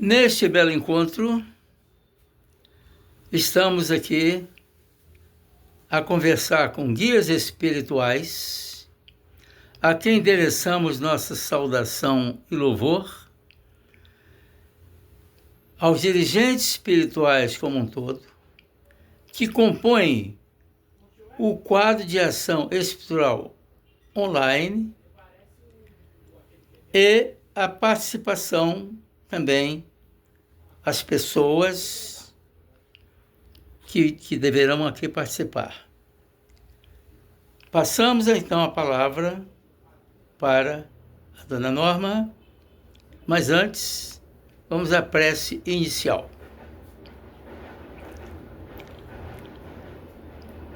Neste belo encontro, estamos aqui a conversar com guias espirituais, a quem endereçamos nossa saudação e louvor, aos dirigentes espirituais como um todo, que compõem o quadro de ação espiritual online e a participação também as pessoas que deverão aqui participar. Passamos então a palavra para a dona Norma, mas antes vamos à prece inicial.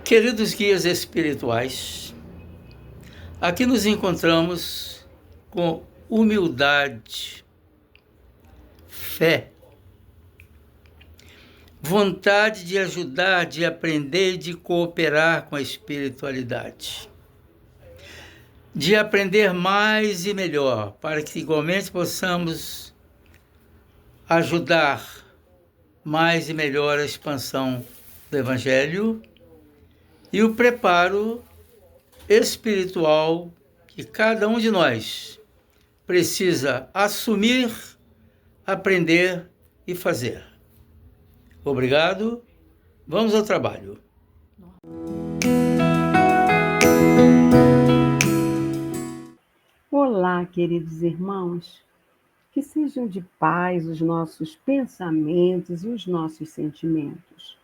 Queridos guias espirituais, aqui nos encontramos com humildade, fé, vontade de ajudar, de aprender, de cooperar com a espiritualidade. De aprender mais e melhor, para que igualmente possamos ajudar mais e melhor a expansão do Evangelho e o preparo espiritual que cada um de nós precisa assumir, aprender e fazer. Obrigado. Vamos ao trabalho. Olá, queridos irmãos. Que sejam de paz os nossos pensamentos e os nossos sentimentos.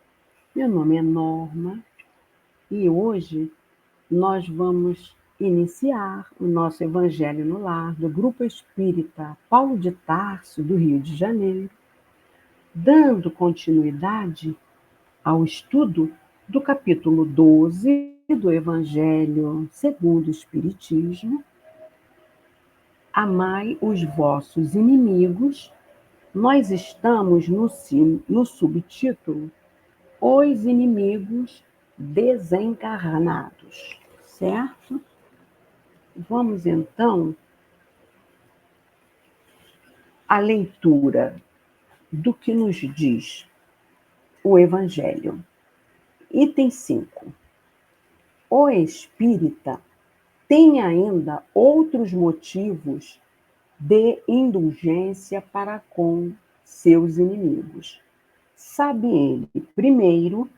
Meu nome é Norma e hoje nós vamos iniciar o nosso Evangelho no Lar do Grupo Espírita Paulo de Tarso, do Rio de Janeiro, dando continuidade ao estudo do capítulo 12 do Evangelho segundo o Espiritismo. Amai os vossos inimigos. Nós estamos no subtítulo Os Inimigos Desencarnados, certo? Vamos então à leitura do que nos diz o Evangelho. Item 5. O espírita tem ainda outros motivos de indulgência para com seus inimigos. Sabe ele, primeiro,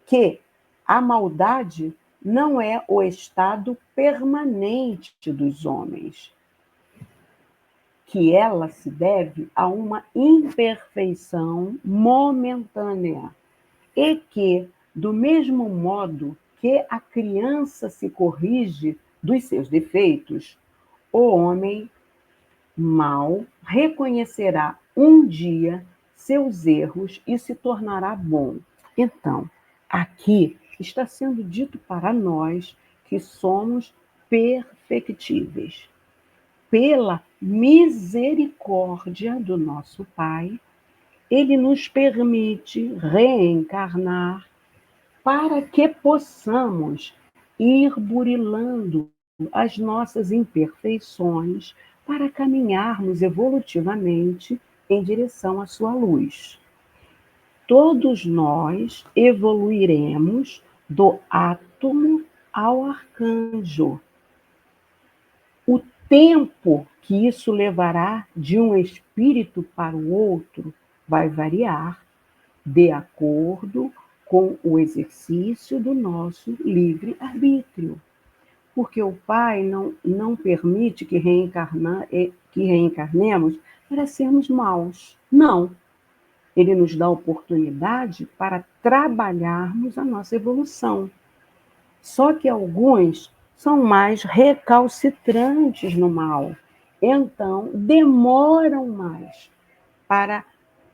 que a maldade não é o estado permanente dos homens, que ela se deve a uma imperfeição momentânea e que, do mesmo modo que a criança se corrige dos seus defeitos, o homem mau reconhecerá um dia seus erros e se tornará bom. Então, aqui está sendo dito para nós que somos perfectíveis. Pela misericórdia do nosso Pai, Ele nos permite reencarnar para que possamos ir burilando as nossas imperfeições para caminharmos evolutivamente em direção à sua luz. Todos nós evoluiremos do átomo ao arcanjo. O tempo que isso levará de um espírito para o outro vai variar de acordo com o exercício do nosso livre-arbítrio. Porque o Pai não permite que reencarnemos para sermos maus. Não. Ele nos dá oportunidade para trabalharmos a nossa evolução. Só que alguns são mais recalcitrantes no mal. Então, demoram mais para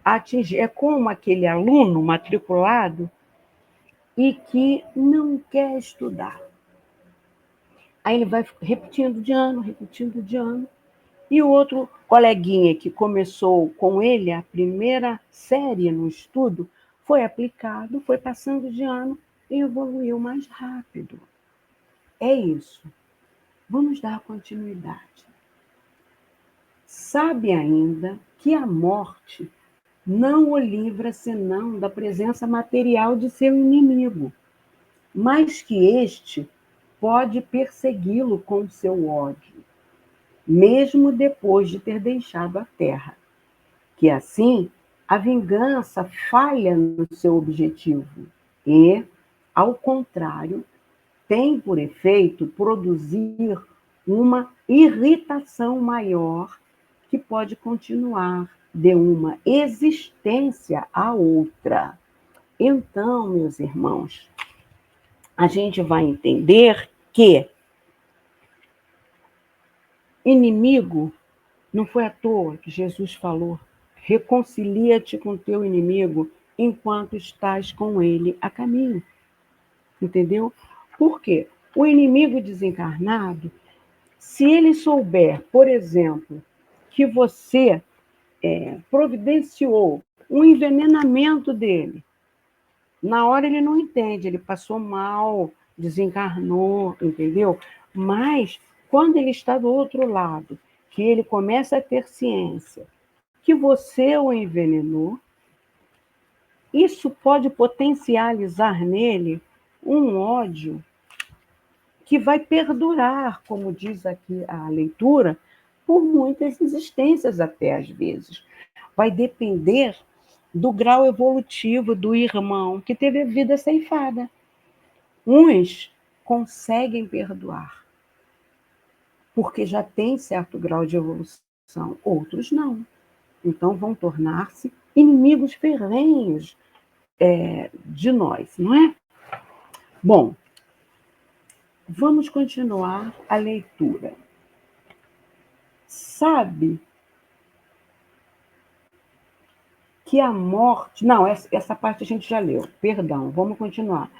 atingir. É como aquele aluno matriculado e que não quer estudar. Aí ele vai repetindo de ano, e o outro coleguinha que começou com ele a primeira série no estudo foi aplicado, foi passando de ano e evoluiu mais rápido. É isso. Vamos dar continuidade. Sabe ainda que a morte não o livra senão da presença material de seu inimigo, mas que este pode persegui-lo com seu ódio, mesmo depois de ter deixado a terra. Que assim a vingança falha no seu objetivo e, ao contrário, tem por efeito produzir uma irritação maior que pode continuar de uma existência a outra. Então, meus irmãos, a gente vai entender que inimigo não foi à toa que Jesus falou: reconcilia-te com teu inimigo enquanto estás com ele a caminho. Entendeu? Por quê? O inimigo desencarnado, se ele souber, por exemplo, que você providenciou um envenenamento dele, na hora ele não entende, ele passou mal, desencarnou, entendeu? Mas quando ele está do outro lado, que ele começa a ter ciência que você o envenenou, isso pode potencializar nele um ódio que vai perdurar, como diz aqui a leitura, por muitas existências até às vezes. Vai depender do grau evolutivo do irmão que teve a vida ceifada. Uns conseguem perdoar, porque já tem certo grau de evolução, outros não. Então vão tornar-se inimigos ferrenhos de nós, não é? Bom, vamos continuar a leitura. Sabe que a morte... Não, essa parte a gente já leu, perdão, vamos continuar.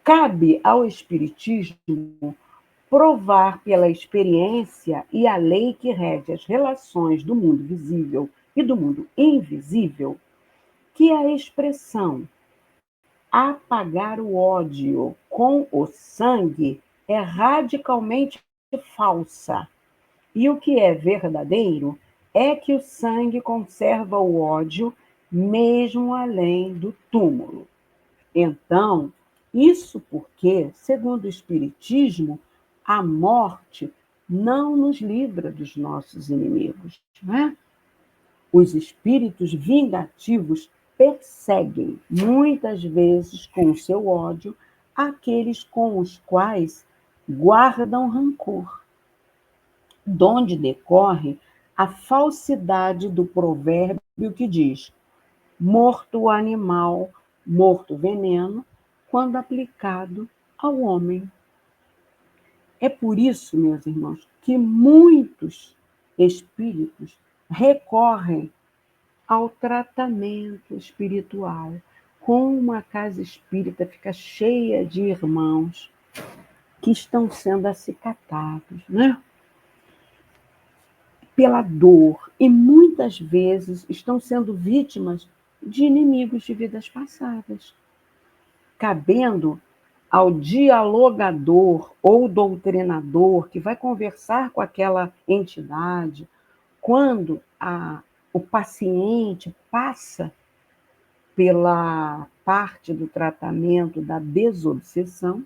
Cabe ao Espiritismo provar pela experiência e a lei que rege as relações do mundo visível e do mundo invisível que a expressão apagar o ódio com o sangue é radicalmente falsa. E o que é verdadeiro é que o sangue conserva o ódio mesmo além do túmulo. Então, isso porque, segundo o Espiritismo, a morte não nos livra dos nossos inimigos, não é? Os espíritos vingativos perseguem, muitas vezes com o seu ódio, aqueles com os quais guardam rancor, donde decorre a falsidade do provérbio que diz: morto o animal, morto o veneno, quando aplicado ao homem. É por isso, meus irmãos, que muitos espíritos recorrem ao tratamento espiritual. Como a casa espírita fica cheia de irmãos que estão sendo acicatados, né? Pela dor, e muitas vezes estão sendo vítimas de inimigos de vidas passadas. Cabendo ao dialogador ou doutrinador que vai conversar com aquela entidade, quando o paciente passa pela parte do tratamento da desobsessão,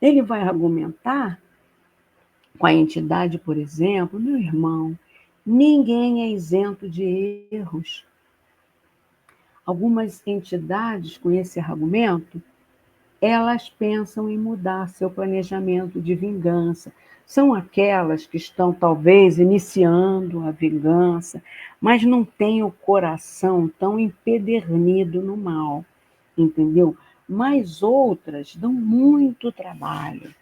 ele vai argumentar com a entidade, por exemplo: meu irmão, ninguém é isento de erros. Algumas entidades, com esse argumento, elas pensam em mudar seu planejamento de vingança. São aquelas que estão, talvez, iniciando a vingança, mas não têm o coração tão empedernido no mal, entendeu? Mas outras dão muito trabalho.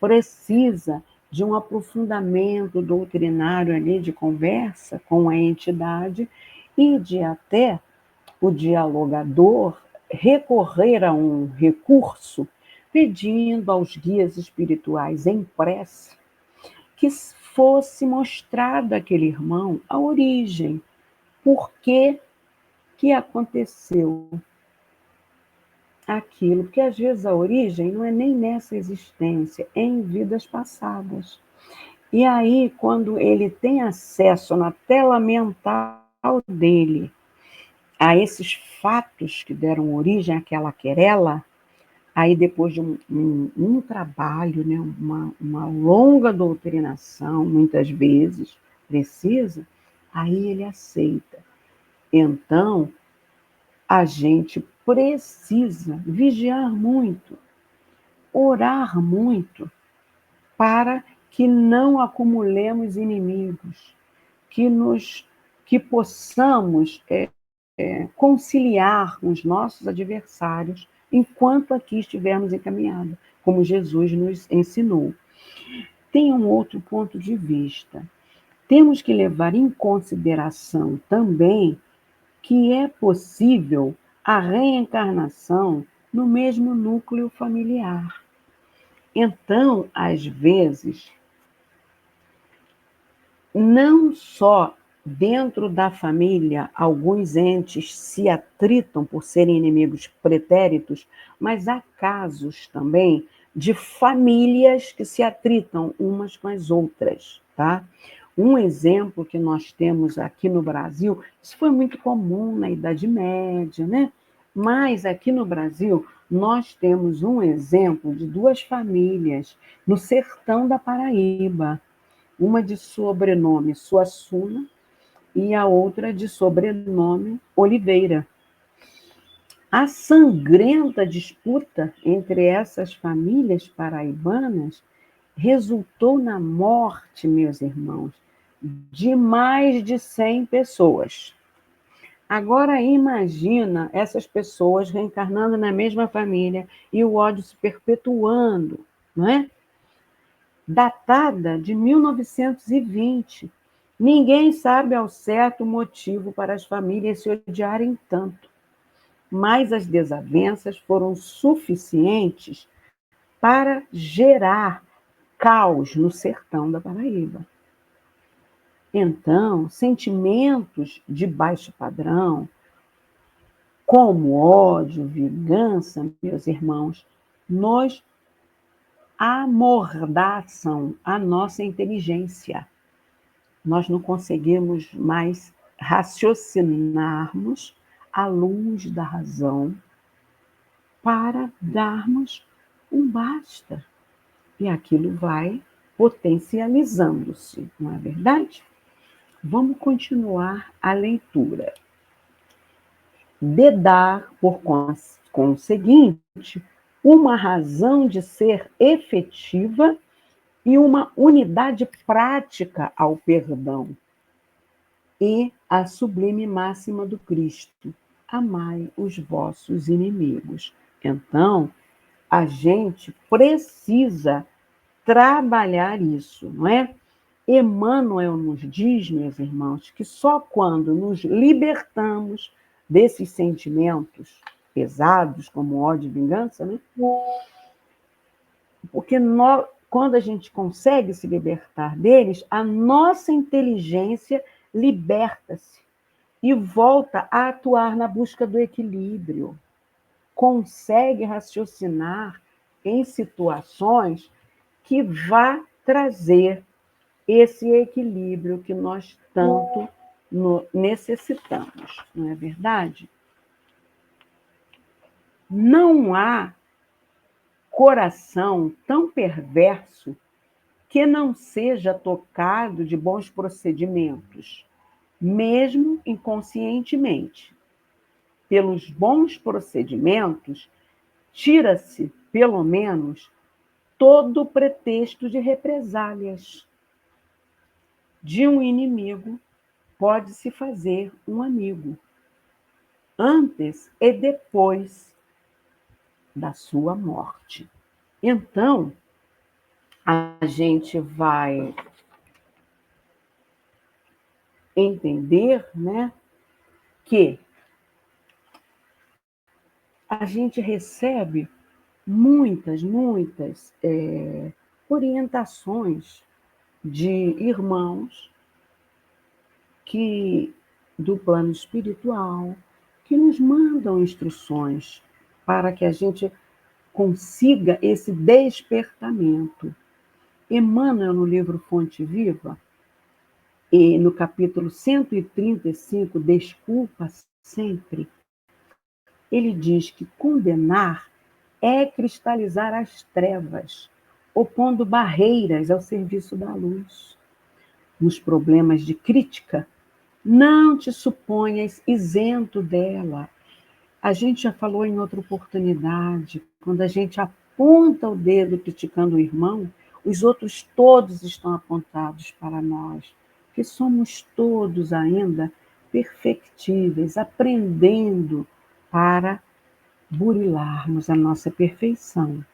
Precisa de um aprofundamento doutrinário ali, de conversa com a entidade e de até o dialogador recorrer a um recurso pedindo aos guias espirituais em prece que fosse mostrado àquele irmão a origem, por que aconteceu aquilo, porque às vezes a origem não é nem nessa existência, é em vidas passadas. E aí, quando ele tem acesso na tela mental dele a esses fatos que deram origem àquela querela, aí depois de um trabalho, né, uma longa doutrinação, muitas vezes precisa, aí ele aceita. Então, a gente precisa vigiar muito, orar muito, para que não acumulemos inimigos, que possamos conciliar com os nossos adversários enquanto aqui estivermos encaminhados, como Jesus nos ensinou. Tem um outro ponto de vista. Temos que levar em consideração também que é possível a reencarnação no mesmo núcleo familiar. Então, às vezes, não só dentro da família alguns entes se atritam por serem inimigos pretéritos, mas há casos também de famílias que se atritam umas com as outras, tá? Um exemplo que nós temos aqui no Brasil, isso foi muito comum na Idade Média, né? Mas aqui no Brasil, nós temos um exemplo de duas famílias no sertão da Paraíba, uma de sobrenome Suassuna e a outra de sobrenome Oliveira. A sangrenta disputa entre essas famílias paraibanas resultou na morte, meus irmãos, de mais de 100 pessoas. Agora imagina essas pessoas reencarnando na mesma família e o ódio se perpetuando, não é? Datada de 1920. Ninguém sabe ao certo o motivo para as famílias se odiarem tanto, mas as desavenças foram suficientes para gerar caos no sertão da Paraíba. Então, sentimentos de baixo padrão, como ódio, vingança, meus irmãos, nos amordaçam a nossa inteligência. Nós não conseguimos mais raciocinarmos à luz da razão para darmos um basta. E aquilo vai potencializando-se, não é verdade? Vamos continuar a leitura. De dar, por conseguinte, uma razão de ser efetiva e uma unidade prática ao perdão. E a sublime máxima do Cristo: amai os vossos inimigos. Então, a gente precisa trabalhar isso, não é? Emmanuel nos diz, meus irmãos, que só quando nos libertamos desses sentimentos pesados, como ódio e vingança, né? Porque quando a gente consegue se libertar deles, a nossa inteligência liberta-se e volta a atuar na busca do equilíbrio. Consegue raciocinar em situações que vá trazer esse equilíbrio que nós tanto necessitamos, não é verdade? Não há coração tão perverso que não seja tocado de bons procedimentos, mesmo inconscientemente. Pelos bons procedimentos, tira-se, pelo menos, todo o pretexto de represálias. De um inimigo pode-se fazer um amigo, antes e depois da sua morte. Então, a gente vai entender, né, que a gente recebe muitas orientações de irmãos que do plano espiritual que nos mandam instruções para que a gente consiga esse despertamento. Emmanuel, no livro Fonte Viva, e no capítulo 135, Desculpa Sempre, ele diz que condenar é cristalizar as trevas, opondo barreiras ao serviço da luz. Nos problemas de crítica, não te suponhas isento dela. A gente já falou em outra oportunidade, quando a gente aponta o dedo criticando o irmão, os outros todos estão apontados para nós, que somos todos ainda perfectíveis, aprendendo para burilarmos a nossa perfeição.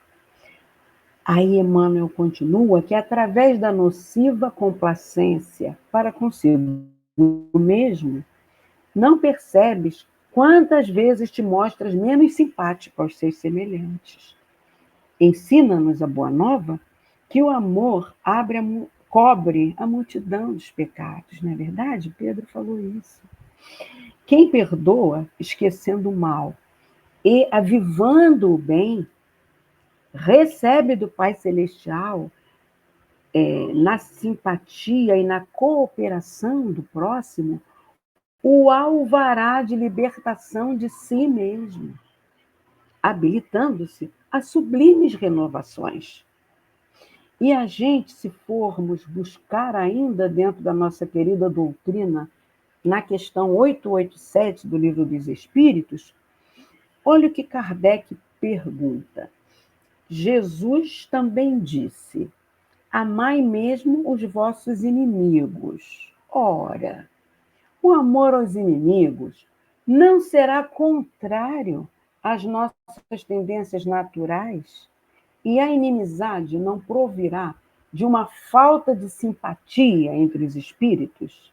Aí Emmanuel continua que através da nociva complacência para consigo mesmo, não percebes quantas vezes te mostras menos simpático aos seus semelhantes. Ensina-nos a boa nova que o amor cobre a multidão dos pecados, não é verdade? Pedro falou isso. Quem perdoa, esquecendo o mal e avivando o bem, recebe do Pai Celestial, na simpatia e na cooperação do próximo, o alvará de libertação de si mesmo, habilitando-se a sublimes renovações. E a gente, se formos buscar ainda dentro da nossa querida doutrina, na questão 887 do Livro dos Espíritos, olha o que Kardec pergunta. Jesus também disse: amai mesmo os vossos inimigos. Ora, o amor aos inimigos não será contrário às nossas tendências naturais? E a inimizade não provirá de uma falta de simpatia entre os espíritos?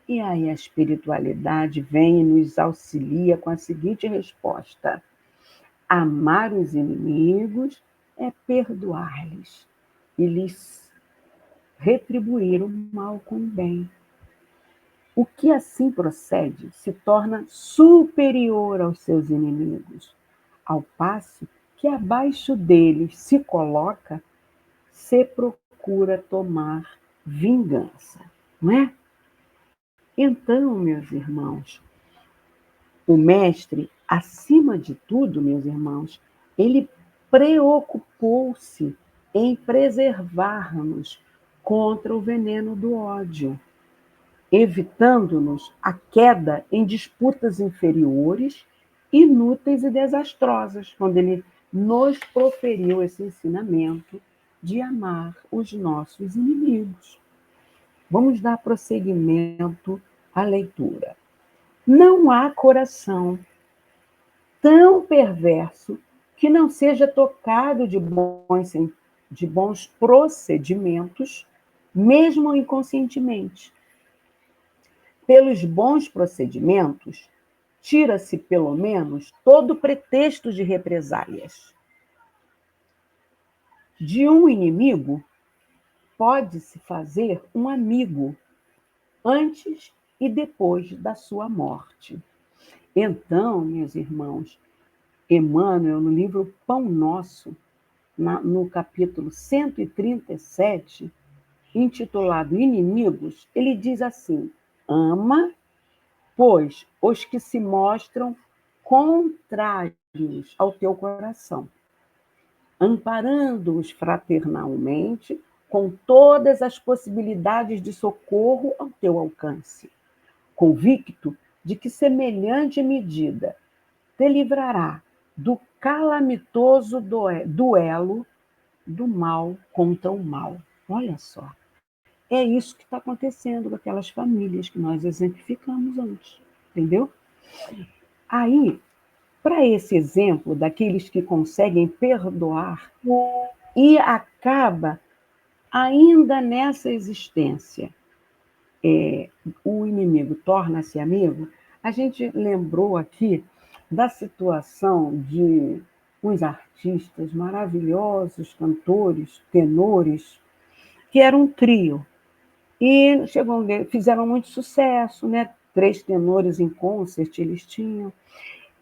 E aí a espiritualidade vem e nos auxilia com a seguinte resposta: amar os inimigos é perdoar-lhes e lhes retribuir o mal com o bem. O que assim procede se torna superior aos seus inimigos, ao passo que abaixo deles se coloca, se procura tomar vingança, não é? Então, meus irmãos, o mestre, acima de tudo, meus irmãos, ele preocupou-se em preservar-nos contra o veneno do ódio, evitando-nos a queda em disputas inferiores, inúteis e desastrosas, quando ele nos proferiu esse ensinamento de amar os nossos inimigos. Vamos dar prosseguimento à leitura. Não há coração tão perverso que não seja tocado de bons procedimentos, mesmo inconscientemente. Pelos bons procedimentos, tira-se, pelo menos, todo pretexto de represálias. De um inimigo, pode-se fazer um amigo antes e depois da sua morte. Então, meus irmãos, Emmanuel, no livro Pão Nosso, no capítulo 137, intitulado Inimigos, ele diz assim: ama, pois, os que se mostram contrários ao teu coração, amparando-os fraternalmente com todas as possibilidades de socorro ao teu alcance, convicto de que semelhante medida te livrará do calamitoso duelo do mal contra o mal. Olha só. É isso que está acontecendo com aquelas famílias que nós exemplificamos antes, entendeu? Aí, para esse exemplo daqueles que conseguem perdoar e acaba ainda nessa existência, o inimigo torna-se amigo, a gente lembrou aqui da situação de uns artistas maravilhosos, cantores, tenores, que era um trio. E fizeram muito sucesso, né? 3 tenores em concert eles tinham.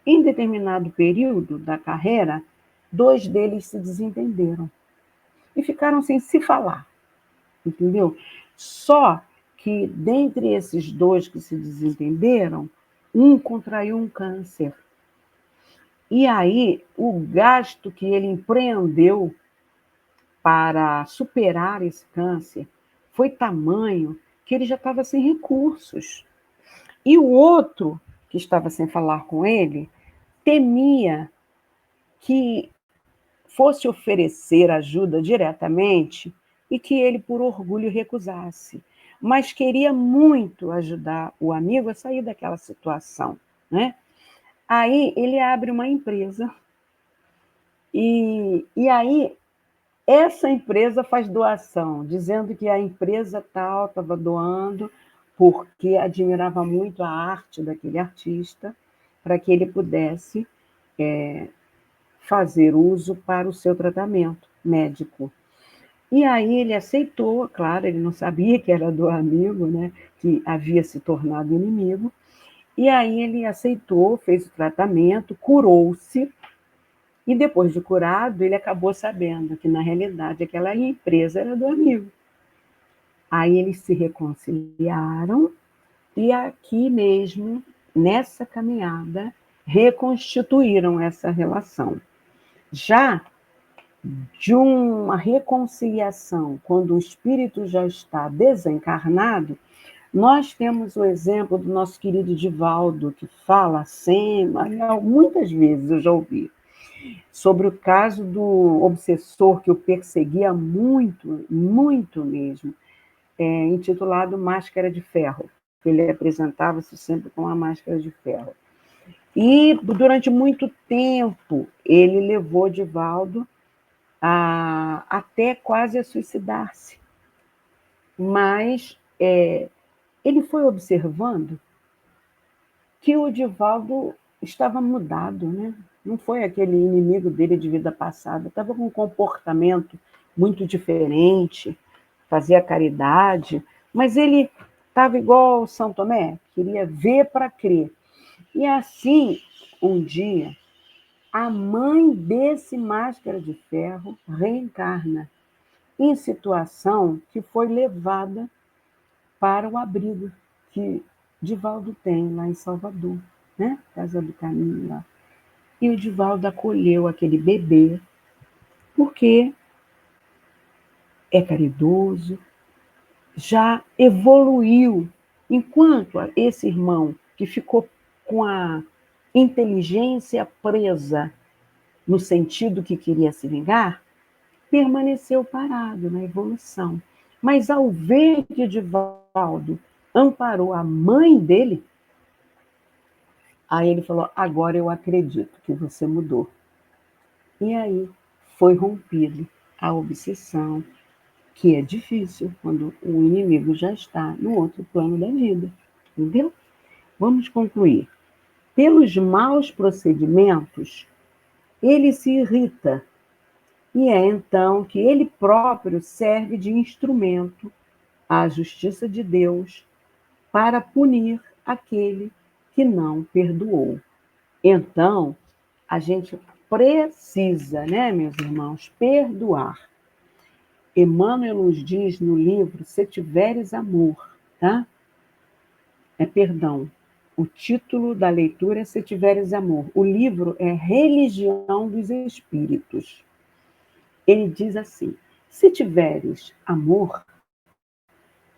Em determinado período da carreira, 2 deles se desentenderam. e ficaram sem se falar, entendeu? Só que, dentre esses dois que se desentenderam, um contraiu um câncer. E aí, o gasto que ele empreendeu para superar esse câncer foi tamanho que ele já estava sem recursos. E o outro, que estava sem falar com ele, temia que fosse oferecer ajuda diretamente e que ele, por orgulho, recusasse. Mas queria muito ajudar o amigo a sair daquela situação, né? Aí ele abre uma empresa e aí essa empresa faz doação, dizendo que a empresa tal estava doando porque admirava muito a arte daquele artista, para que ele pudesse fazer uso para o seu tratamento médico. E aí ele aceitou, claro, ele não sabia que era do amigo, né, que havia se tornado inimigo, e aí ele aceitou, fez o tratamento, curou-se, e depois de curado, ele acabou sabendo que, na realidade, aquela empresa era do amigo. Aí eles se reconciliaram e aqui mesmo, nessa caminhada, reconstituíram essa relação. Já de uma reconciliação, quando o espírito já está desencarnado, nós temos o exemplo do nosso querido Divaldo, que fala sempre, muitas vezes eu já ouvi, sobre o caso do obsessor que o perseguia muito, muito mesmo, intitulado Máscara de Ferro. Ele apresentava-se sempre com a máscara de ferro. E, durante muito tempo, ele levou Divaldo até quase a suicidar-se. Mas ele foi observando que o Divaldo estava mudado, né? Não foi aquele inimigo dele de vida passada, estava com um comportamento muito diferente, fazia caridade, mas ele estava igual São Tomé, queria ver para crer. E assim, um dia, a mãe desse Máscara de Ferro reencarna em situação que foi levada para o abrigo que Divaldo tem lá em Salvador, né? Casa do Caminho lá. E o Divaldo acolheu aquele bebê, porque é caridoso, já evoluiu. Enquanto esse irmão, que ficou com a inteligência presa no sentido que queria se vingar, permaneceu parado na evolução. Mas ao ver que Divaldo amparou a mãe dele, aí ele falou: agora eu acredito que você mudou. E aí foi rompido a obsessão, que é difícil quando o inimigo já está no outro plano da vida. Entendeu? Vamos concluir. Pelos maus procedimentos, ele se irrita. E é então que ele próprio serve de instrumento à justiça de Deus para punir aquele que não perdoou. Então, a gente precisa, né, meus irmãos, perdoar. Emmanuel nos diz no livro Se Tiveres Amor, tá? Perdão. O título da leitura é Se Tiveres Amor. O livro é Religião dos Espíritos. Ele diz assim: se tiveres amor,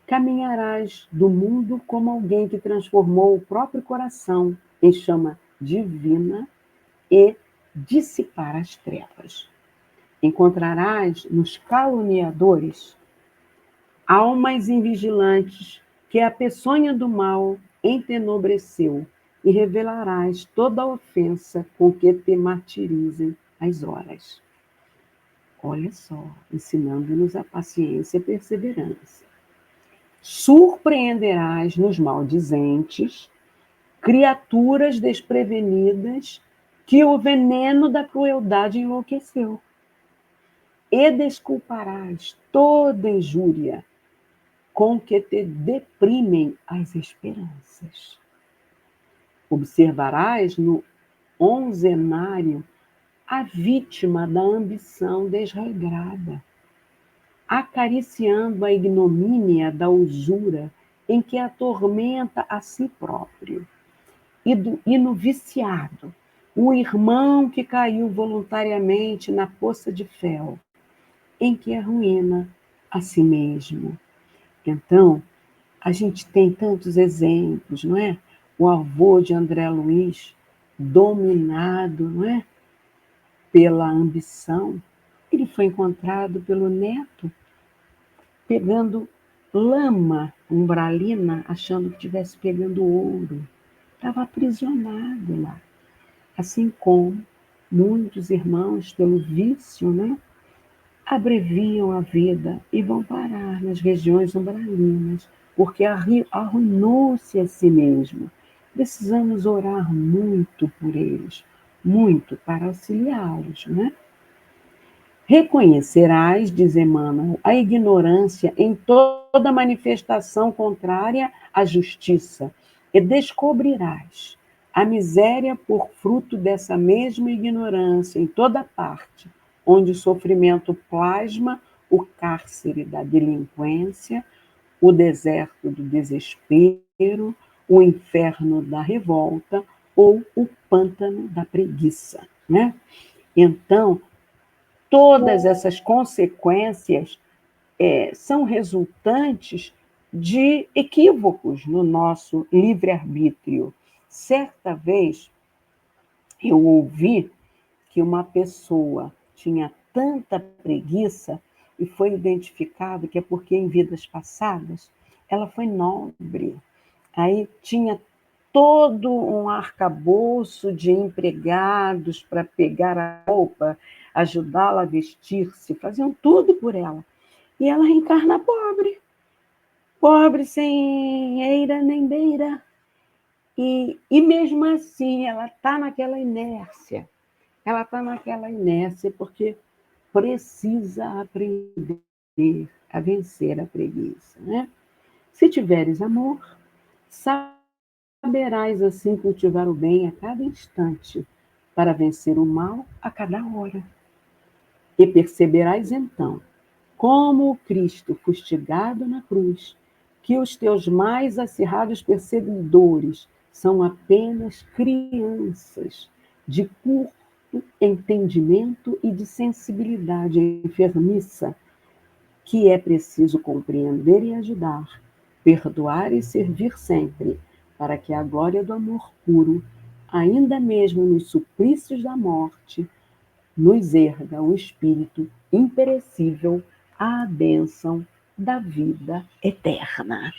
caminharás do mundo como alguém que transformou o próprio coração em chama divina e dissipar as trevas. Encontrarás nos caluniadores almas invigilantes que a peçonha do mal entenebreceu e revelarás toda a ofensa com que te martirizem as horas. Olha só, ensinando-nos a paciência e perseverança. Surpreenderás nos maldizentes criaturas desprevenidas que o veneno da crueldade enlouqueceu. E desculparás toda injúria com que te deprimem as esperanças. Observarás no onzenário a vítima da ambição desregrada, acariciando a ignomínia da usura em que atormenta a si próprio. E no viciado, o irmão que caiu voluntariamente na poça de fel, em que arruína a si mesmo. Então, a gente tem tantos exemplos, não é? O avô de André Luiz, dominado, não é? Pela ambição, ele foi encontrado pelo neto pegando lama umbralina, achando que estivesse pegando ouro. Estava aprisionado lá. Assim como muitos irmãos, pelo vício, né, abreviam a vida e vão parar nas regiões umbralinas, porque arruinou-se a si mesmo. Precisamos orar muito por eles, muito para auxiliá-los, né? Reconhecerás, diz Emmanuel, a ignorância em toda manifestação contrária à justiça, e descobrirás a miséria por fruto dessa mesma ignorância em toda parte, onde o sofrimento plasma o cárcere da delinquência, o deserto do desespero, o inferno da revolta ou o pântano da preguiça, né? Então, todas essas consequências são resultantes de equívocos no nosso livre-arbítrio. Certa vez, eu ouvi que uma pessoa tinha tanta preguiça e foi identificado que é porque em vidas passadas ela foi nobre. Aí tinha todo um arcabouço de empregados para pegar a roupa, ajudá-la a vestir-se, faziam tudo por ela. E ela reencarna pobre, pobre sem eira nem beira. E mesmo assim, ela está naquela inércia. Ela está naquela inércia porque precisa aprender a vencer a preguiça, né? Se tiveres amor, saberás assim cultivar o bem a cada instante, para vencer o mal a cada hora. E perceberás então, como o Cristo fustigado na cruz, que os teus mais acirrados perseguidores são apenas crianças de curto entendimento e de sensibilidade enfermiça, que é preciso compreender e ajudar, perdoar e servir sempre, para que a glória do amor puro, ainda mesmo nos suplícios da morte, nos erga o espírito imperecível à bênção da vida eterna.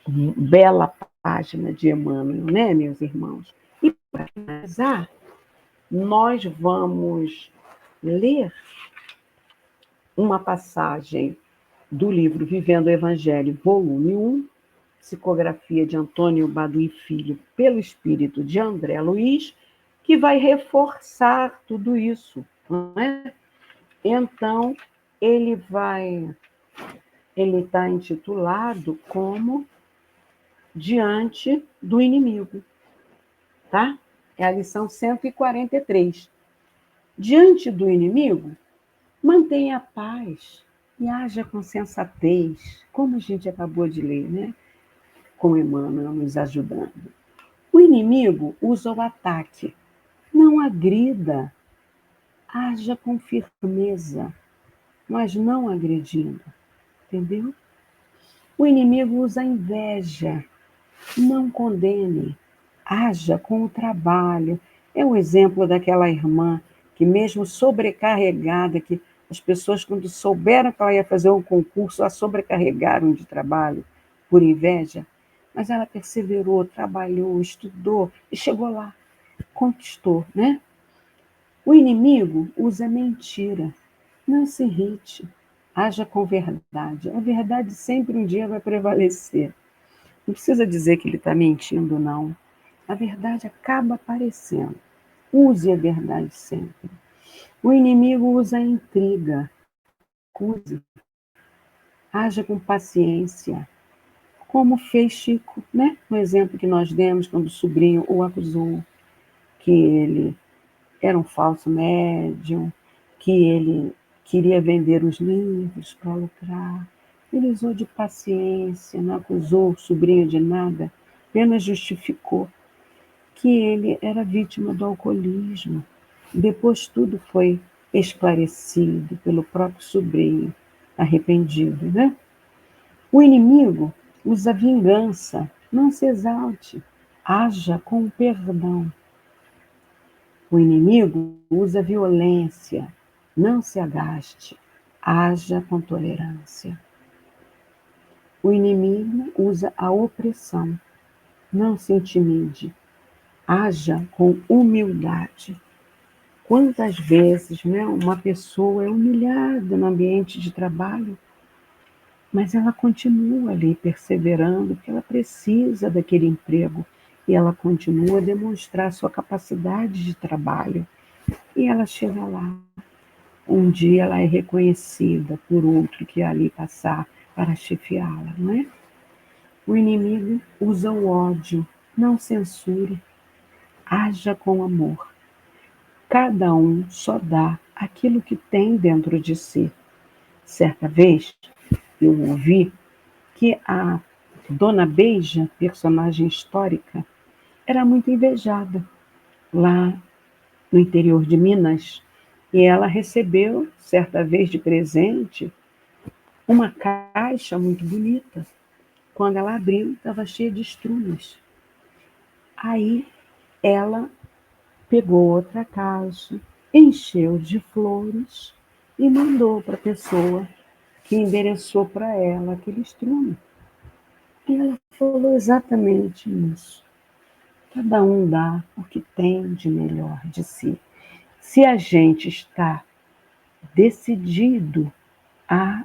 Bela página de Emmanuel, né, meus irmãos? E para finalizar, nós vamos ler uma passagem do livro Vivendo o Evangelho, volume 1, psicografia de Antônio Baduy Filho, pelo espírito de André Luiz, que vai reforçar tudo isso, não é? Então, ele está intitulado como Diante do Inimigo, tá? É a lição 143. Diante do inimigo, mantenha a paz e haja com sensatez, como a gente acabou de ler, né? Com Emmanuel nos ajudando. O inimigo usa o ataque. Não agrida. Haja com firmeza, mas não agredindo. Entendeu? O inimigo usa a inveja. Não condene. Haja com o trabalho. É o exemplo daquela irmã que, mesmo sobrecarregada, que as pessoas, quando souberam que ela ia fazer um concurso, a sobrecarregaram de trabalho por inveja, mas ela perseverou, trabalhou, estudou e chegou lá, conquistou, né? O inimigo usa mentira. Não se irrite, haja com verdade. A verdade sempre um dia vai prevalecer. Não precisa dizer que ele está mentindo, não. A verdade acaba aparecendo. Use a verdade sempre. O inimigo usa a intriga. Use. Haja com paciência. Como fez Chico, né? No exemplo que nós demos quando o sobrinho o acusou que ele era um falso médium, que ele queria vender os livros para lucrar. Ele usou de paciência, não acusou o sobrinho de nada, apenas justificou que ele era vítima do alcoolismo. Depois tudo foi esclarecido pelo próprio sobrinho, arrependido, né? O inimigo usa vingança, não se exalte, haja com perdão. O inimigo usa violência, não se agaste, haja com tolerância. O inimigo usa a opressão, não se intimide, haja com humildade. Quantas vezes, né, uma pessoa é humilhada no ambiente de trabalho, mas ela continua ali perseverando, porque ela precisa daquele emprego, e ela continua a demonstrar sua capacidade de trabalho. E ela chega lá. Um dia ela é reconhecida por outro que ali passar para chefiá-la, não é? O inimigo usa o ódio, não censure, haja com amor. Cada um só dá aquilo que tem dentro de si. Certa vez, eu ouvi que a Dona Beija, personagem histórica, era muito invejada lá no interior de Minas. E ela recebeu, certa vez de presente, uma caixa muito bonita. Quando ela abriu, estava cheia de estrumes. Aí ela pegou outra caixa, encheu de flores e mandou para a pessoa que endereçou para ela aquele estrume. E ela falou exatamente isso. Cada um dá o que tem de melhor de si. Se a gente está decidido a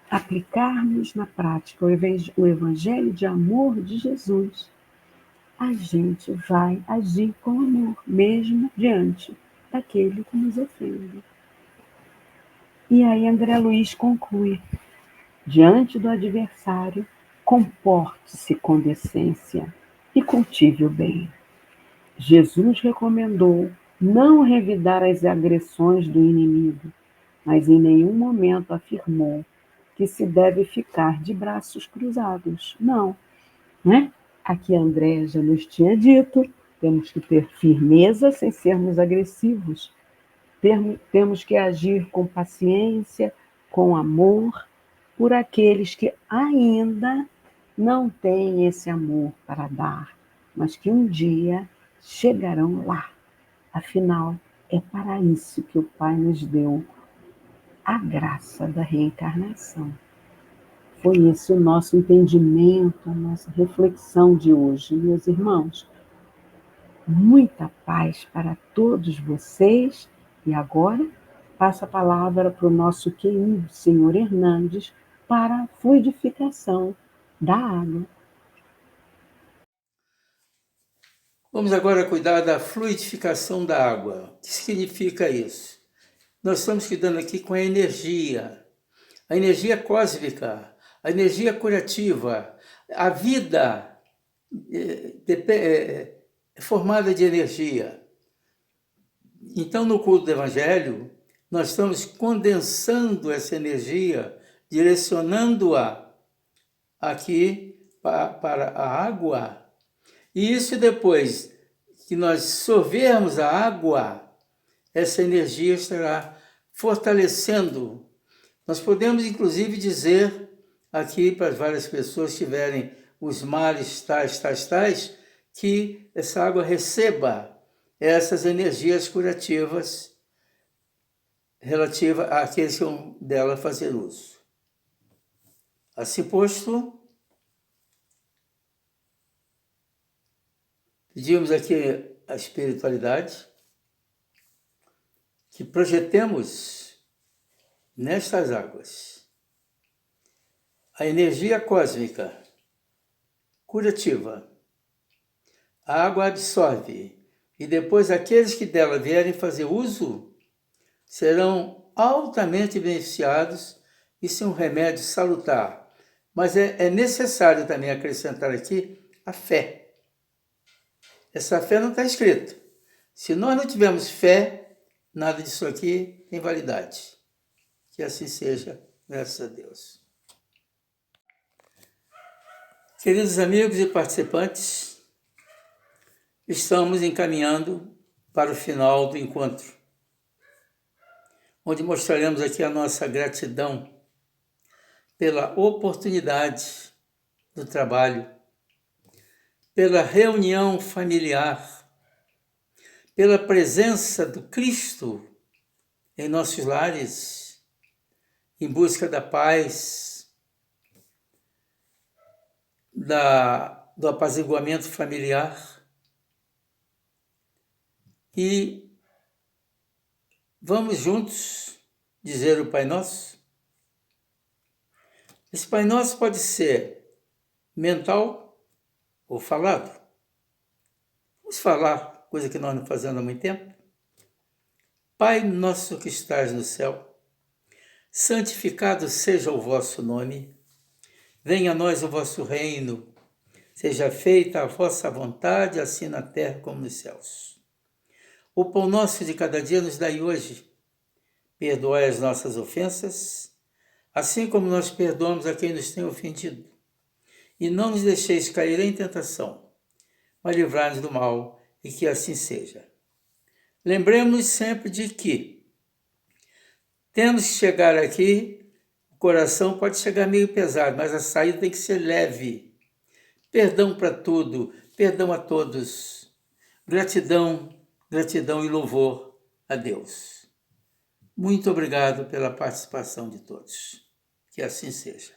aplicarmos na prática o evangelho de amor de Jesus, a gente vai agir com amor, mesmo diante daquele que nos ofende. E aí André Luiz conclui: diante do adversário, comporte-se com decência e cultive o bem. Jesus recomendou não revidar as agressões do inimigo, mas em nenhum momento afirmou que se deve ficar de braços cruzados. Não, né? Aqui André já nos tinha dito, temos que ter firmeza sem sermos agressivos. Temos que agir com paciência, com amor, por aqueles que ainda não têm esse amor para dar, mas que um dia chegarão lá. Afinal, é para isso que o Pai nos deu a graça da reencarnação. Foi esse o nosso entendimento, a nossa reflexão de hoje, meus irmãos. Muita paz para todos vocês. E agora, passo a palavra para o nosso querido senhor Hernandes para a fluidificação da água. Vamos agora cuidar da fluidificação da água. O que significa isso? Nós estamos cuidando aqui com a energia cósmica, a energia curativa. A vida é formada de energia. Então, no culto do Evangelho, nós estamos condensando essa energia, direcionando-a aqui para a água. E isso depois que nós sorvermos a água, essa energia estará fortalecendo. Nós podemos, inclusive, dizer aqui para várias pessoas que tiverem os males tais, que essa água receba essas energias curativas relativas àqueles que vão dela fazer uso. Assim posto, pedimos aqui a espiritualidade que projetemos nestas águas a energia cósmica curativa. A água absorve e depois aqueles que dela vierem fazer uso serão altamente beneficiados. Isso é um remédio salutar. Mas é necessário também acrescentar aqui a fé. Essa fé não está escrita. Se nós não tivermos fé, nada disso aqui tem validade. Que assim seja, graças a Deus. Queridos amigos e participantes, estamos encaminhando para o final do encontro, onde mostraremos aqui a nossa gratidão pela oportunidade do trabalho, pela reunião familiar, pela presença do Cristo em nossos lares, em busca da paz, do apaziguamento familiar. E vamos juntos dizer o Pai Nosso. Esse Pai Nosso pode ser mental ou falado. Vamos falar, coisa que nós não fazemos há muito tempo. Pai nosso que estás no céu, santificado seja o vosso nome. Venha a nós o vosso reino. Seja feita a vossa vontade, assim na terra como nos céus. O pão nosso de cada dia nos dai hoje. Perdoai as nossas ofensas, assim como nós perdoamos a quem nos tem ofendido. E não nos deixeis cair em tentação, mas livrai-nos do mal, e que assim seja. Lembremos sempre de que temos que chegar aqui, o coração pode chegar meio pesado, mas a saída tem que ser leve. Perdão para tudo, perdão a todos. Gratidão e louvor a Deus. Muito obrigado pela participação de todos. Que assim seja.